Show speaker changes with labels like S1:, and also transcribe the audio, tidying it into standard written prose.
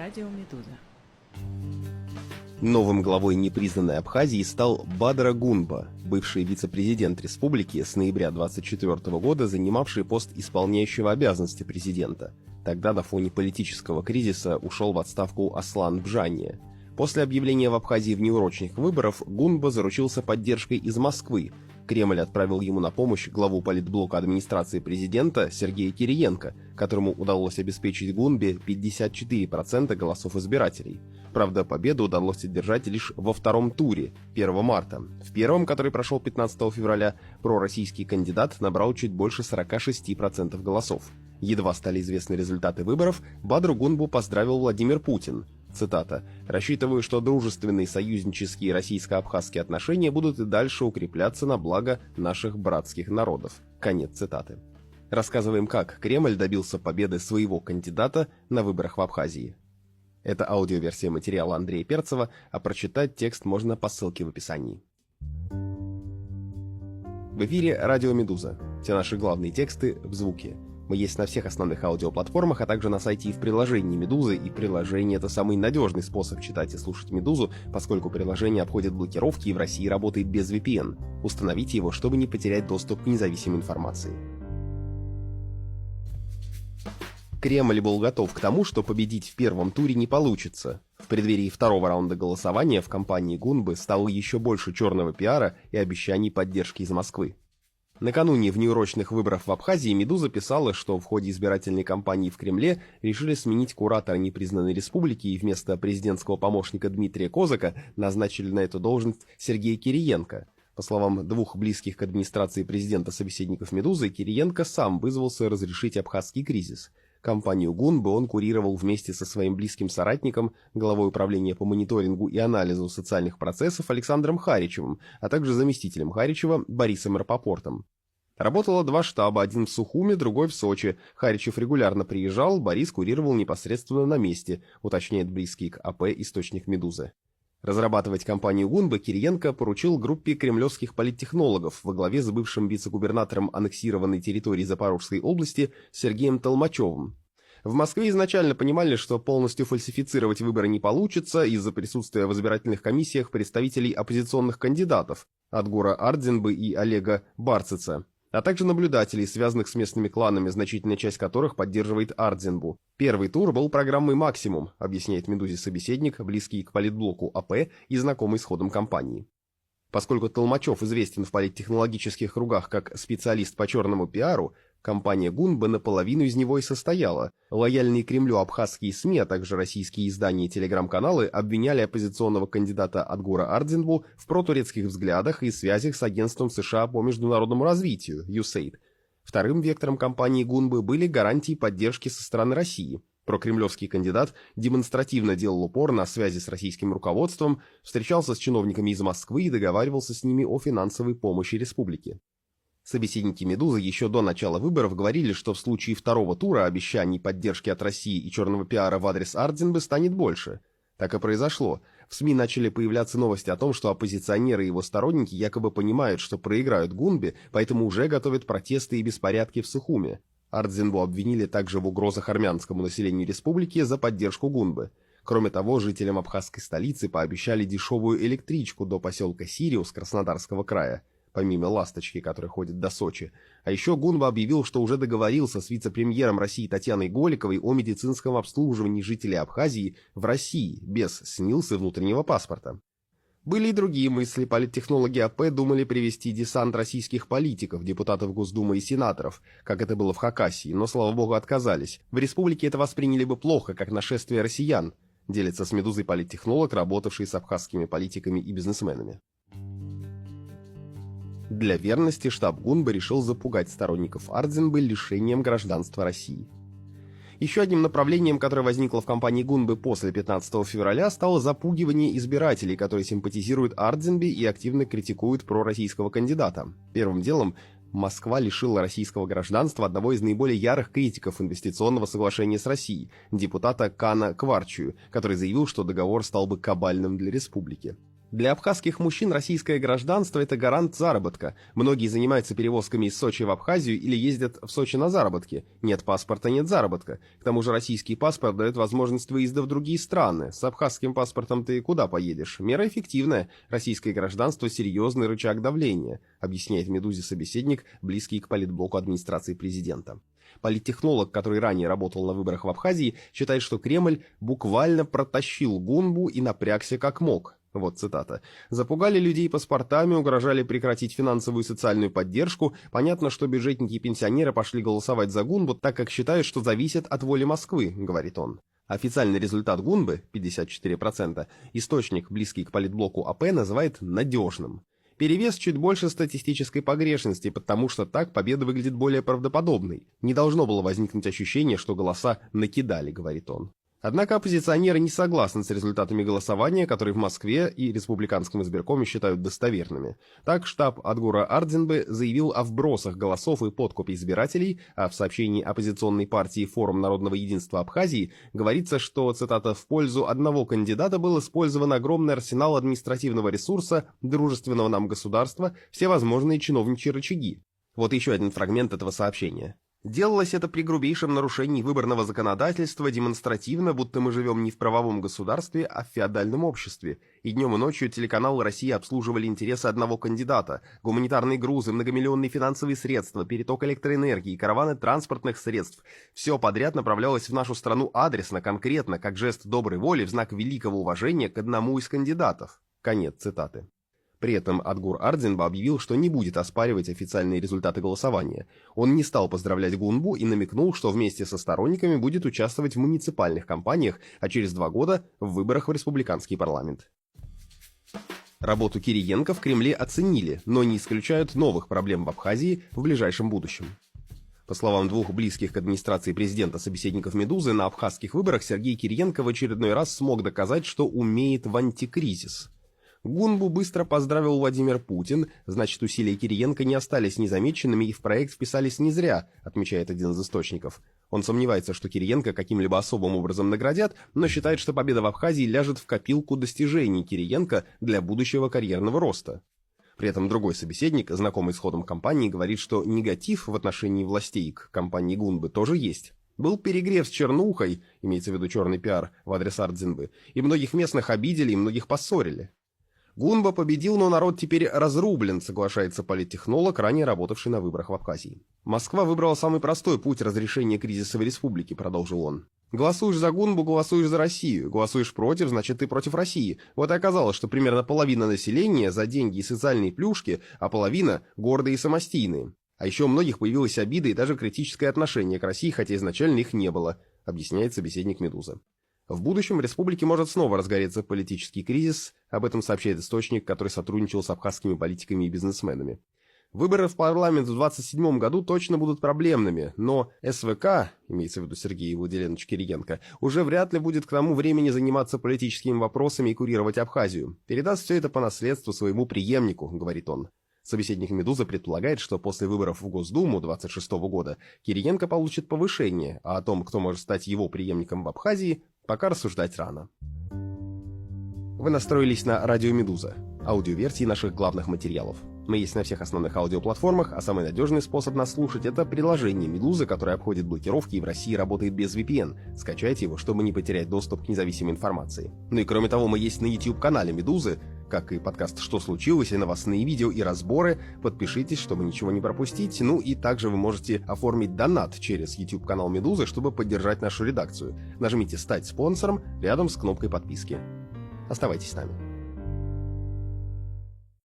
S1: Радио Медуза.
S2: Новым главой непризнанной Абхазии стал Бадра Гунба, бывший вице-президент республики с ноября 2024 года, занимавший пост исполняющего обязанности президента. Тогда на фоне политического кризиса ушел в отставку Аслан Бжания. После объявления в Абхазии внеурочных выборов Гунба заручился поддержкой из Москвы. Кремль отправил ему на помощь главу политблока администрации президента Сергея Кириенко, которому удалось обеспечить Гунбе 54% голосов избирателей. Правда, победу удалось одержать лишь во втором туре, 1 марта. В первом, который прошел 15 февраля, пророссийский кандидат набрал чуть больше 46% голосов. Едва стали известны результаты выборов, Бадру Гунбу поздравил Владимир Путин. Цитата: «Рассчитываю, что дружественные союзнические российско-абхазские отношения будут и дальше укрепляться на благо наших братских народов». Конец цитаты. Рассказываем, как Кремль добился победы своего кандидата на выборах в Абхазии. Это аудиоверсия материала Андрея Перцева, а прочитать текст можно по ссылке в описании. В эфире Радио Медуза. Все наши главные тексты в звуке. Мы есть на всех основных аудиоплатформах, а также на сайте и в приложении Медузы, и приложение — это самый надежный способ читать и слушать Медузу, поскольку приложение обходит блокировки и в России работает без VPN. Установите его, чтобы не потерять доступ к независимой информации. Кремль был готов к тому, что победить в первом туре не получится. В преддверии второго раунда голосования в кампании Гунбы стало еще больше черного пиара и обещаний поддержки из Москвы. Накануне внеурочных выборов в Абхазии «Медуза» писала, что в ходе избирательной кампании в Кремле решили сменить куратора непризнанной республики и вместо президентского помощника Дмитрия Козака назначили на эту должность Сергея Кириенко. По словам двух близких к администрации президента собеседников «Медузы», Кириенко сам вызвался разрешить абхазский кризис. Кампанию Гунбы он курировал вместе со своим близким соратником, главой управления по мониторингу и анализу социальных процессов Александром Харичевым, а также заместителем Харичева Борисом Рапопортом. Работало два штаба, один в Сухуме, другой в Сочи. Харичев регулярно приезжал, Борис курировал непосредственно на месте, уточняет близкий к АП источник «Медузы». Разрабатывать кампанию Гунбы Кириенко поручил группе кремлевских политтехнологов во главе с бывшим вице-губернатором аннексированной территории Запорожской области Сергеем Толмачевым. В Москве изначально понимали, что полностью фальсифицировать выборы не получится из-за присутствия в избирательных комиссиях представителей оппозиционных кандидатов Адгура Ардзинбы и Олега Барцица, а также наблюдателей, связанных с местными кланами, значительная часть которых поддерживает Ардзинбу. Первый тур был программой «Максимум», объясняет «Медузе» собеседник, близкий к политблоку АП и знакомый с ходом кампании. Поскольку Толмачев известен в политтехнологических кругах как специалист по черному пиару, кампания Гунбы наполовину из него и состояла. Лояльные Кремлю абхазские СМИ, а также российские издания и телеграм-каналы обвиняли оппозиционного кандидата Адгура Ардзинбу в протурецких взглядах и связях с агентством США по международному развитию USAID. Вторым вектором кампании Гунбы были гарантии поддержки со стороны России. Прокремлевский кандидат демонстративно делал упор на связи с российским руководством, встречался с чиновниками из Москвы и договаривался с ними о финансовой помощи республике. Собеседники «Медузы» еще до начала выборов говорили, что в случае второго тура обещаний поддержки от России и черного пиара в адрес Ардзинбы станет больше. Так и произошло. В СМИ начали появляться новости о том, что оппозиционеры и его сторонники якобы понимают, что проиграют Гунбе, поэтому уже готовят протесты и беспорядки в Сухуме. Ардзинбу обвинили также в угрозах армянскому населению республики за поддержку Гунбы. Кроме того, жителям абхазской столицы пообещали дешевую электричку до поселка Сириус Краснодарского края, помимо «Ласточки», которая ходит до Сочи. А еще Гунба объявил, что уже договорился с вице-премьером России Татьяной Голиковой о медицинском обслуживании жителей Абхазии в России без СНИЛС и внутреннего паспорта. Были и другие мысли. Политтехнологи АП думали привести десант российских политиков, депутатов Госдумы и сенаторов, как это было в Хакасии, но, слава богу, отказались. В республике это восприняли бы плохо, как нашествие россиян, делится с «Медузой» политтехнолог, работавший с абхазскими политиками и бизнесменами. Для верности штаб Гунбы решил запугать сторонников Ардзинбы лишением гражданства России. Еще одним направлением, которое возникло в кампании Гунбы после 15 февраля, стало запугивание избирателей, которые симпатизируют Ардзинбе и активно критикуют пророссийского кандидата. Первым делом Москва лишила российского гражданства одного из наиболее ярых критиков инвестиционного соглашения с Россией, депутата Кана Кварчую, который заявил, что договор стал бы кабальным для республики. Для абхазских мужчин российское гражданство – это гарант заработка. Многие занимаются перевозками из Сочи в Абхазию или ездят в Сочи на заработки. Нет паспорта – нет заработка. К тому же российский паспорт дает возможность выезда в другие страны. С абхазским паспортом ты куда поедешь? Мера эффективная. Российское гражданство – серьезный рычаг давления, объясняет «Медузе» собеседник, близкий к политблоку администрации президента. Политтехнолог, который ранее работал на выборах в Абхазии, считает, что Кремль буквально протащил Гунбу и напрягся как мог. Вот цитата. «Запугали людей паспортами, угрожали прекратить финансовую и социальную поддержку. Понятно, что бюджетники и пенсионеры пошли голосовать за Гунбу, так как считают, что зависит от воли Москвы», — говорит он. Официальный результат Гунбы, 54%, источник, близкий к политблоку АП, называет надежным. Перевес чуть больше статистической погрешности, потому что так победа выглядит более правдоподобной. Не должно было возникнуть ощущение, что голоса накидали, говорит он. Однако оппозиционеры не согласны с результатами голосования, которые в Москве и республиканском избиркоме считают достоверными. Так, штаб Адгура Ардзинбе заявил о вбросах голосов и подкупе избирателей, а в сообщении оппозиционной партии «Форум народного единства Абхазии» говорится, что, цитата, «в пользу одного кандидата был использован огромный арсенал административного ресурса, дружественного нам государства, все возможные чиновничьи рычаги». Вот еще один фрагмент этого сообщения. Делалось это при грубейшем нарушении выборного законодательства, демонстративно, будто мы живем не в правовом государстве, а в феодальном обществе. И днем и ночью телеканалы России обслуживали интересы одного кандидата. Гуманитарные грузы, многомиллионные финансовые средства, переток электроэнергии, караваны транспортных средств. Все подряд направлялось в нашу страну адресно, конкретно, как жест доброй воли в знак великого уважения к одному из кандидатов. Конец цитаты. При этом Адгур Ардзинба объявил, что не будет оспаривать официальные результаты голосования. Он не стал поздравлять Гунбу и намекнул, что вместе со сторонниками будет участвовать в муниципальных кампаниях, а через 2 года в выборах в республиканский парламент. Работу Кириенко в Кремле оценили, но не исключают новых проблем в Абхазии в ближайшем будущем. По словам 2 близких к администрации президента собеседников «Медузы», на абхазских выборах Сергей Кириенко в очередной раз смог доказать, что умеет в антикризис. Гунбу быстро поздравил Владимир Путин, значит, усилия Кириенко не остались незамеченными и в проект вписались не зря, отмечает один из источников. Он сомневается, что Кириенко каким-либо особым образом наградят, но считает, что победа в Абхазии ляжет в копилку достижений Кириенко для будущего карьерного роста. При этом другой собеседник, знакомый с ходом кампании, говорит, что негатив в отношении властей к кампании Гунбы тоже есть. Был перегрев с чернухой, имеется в виду черный пиар, в адрес Ардзинбы, и многих местных обидели и многих поссорили. Гунба победил, но народ теперь разрублен, соглашается политтехнолог, ранее работавший на выборах в Абхазии. Москва выбрала самый простой путь разрешения кризиса в республике, продолжил он. Голосуешь за Гунбу, голосуешь за Россию. Голосуешь против, значит ты против России. Вот и оказалось, что примерно половина населения за деньги и социальные плюшки, а половина гордые и самостийные. А еще у многих появилась обида и даже критическое отношение к России, хотя изначально их не было, объясняет собеседник «Медузы». В будущем в республике может снова разгореться политический кризис, об этом сообщает источник, который сотрудничал с абхазскими политиками и бизнесменами. Выборы в парламент в 2027 году точно будут проблемными, но СВК, имеется в виду Сергей Владимирович Кириенко, уже вряд ли будет к тому времени заниматься политическими вопросами и курировать Абхазию. Передаст все это по наследству своему преемнику, говорит он. Собеседник «Медузы» предполагает, что после выборов в Госдуму 2026 года Кириенко получит повышение, а о том, кто может стать его преемником в Абхазии, пока рассуждать рано. Вы настроились на радио «Медуза», аудиоверсии наших главных материалов. Мы есть на всех основных аудиоплатформах, а самый надежный способ нас слушать – это приложение «Медуза», которое обходит блокировки и в России работает без VPN. Скачайте его, чтобы не потерять доступ к независимой информации. Ну и кроме того, мы есть на YouTube-канале «Медузы», как и подкаст «Что случилось?» и новостные видео и разборы. Подпишитесь, чтобы ничего не пропустить. Ну и также вы можете оформить донат через YouTube-канал «Медузы», чтобы поддержать нашу редакцию. Нажмите «Стать спонсором» рядом с кнопкой подписки. Оставайтесь с нами.